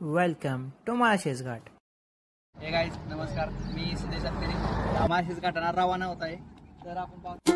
Welcome to Malshej Ghat. हे guys नमस्कार, मी सिद्धेश अत्तेरी माळशेज घाटाला रवाना होत आहे। तर आपण पाहतो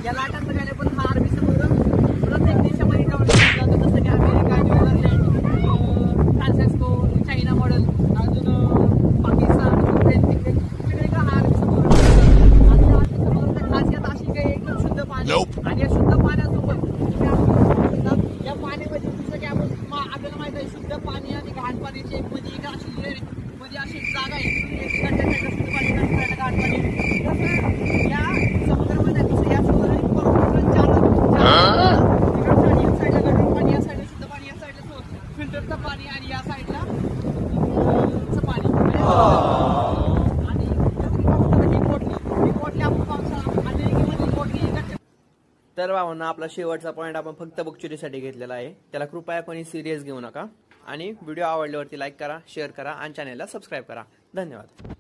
या लाटांचं काय पण हा अरबी समुद्र प्रत्येक देशामध्ये जातो, जसं की America, New Zealand, Francisco, China model, अजून पाकिस्तान, तिकडे का हा अरबी समुद्र आणि या अरबी समुद्राची खासियत अशी काही एकदम शुद्ध पाणी आणि या शुद्ध पाण्यासोबत या पाण्यामध्ये जसं की आपल्याला माहित आहे शुद्ध पाणी आणि घाण पाण्याची एक मध्ये एक अशी मध्ये अशी जागा आहे, शुद्ध पाणी घाण पाणी या समुद्रामध्ये या फिल्टरचं पाणी आणि या साईडला पाणी आणि तर भावना आपला शेवटचा पॉईंट आपण फक्त बकचुरीसाठी घेतलेला आहे। त्याला कृपया कोणी सिरियस घेऊ नका आणि व्हिडिओ आवडल्यावरती लाईक करा, शेअर करा आणि चॅनलला सबस्क्राईब करा। धन्यवाद।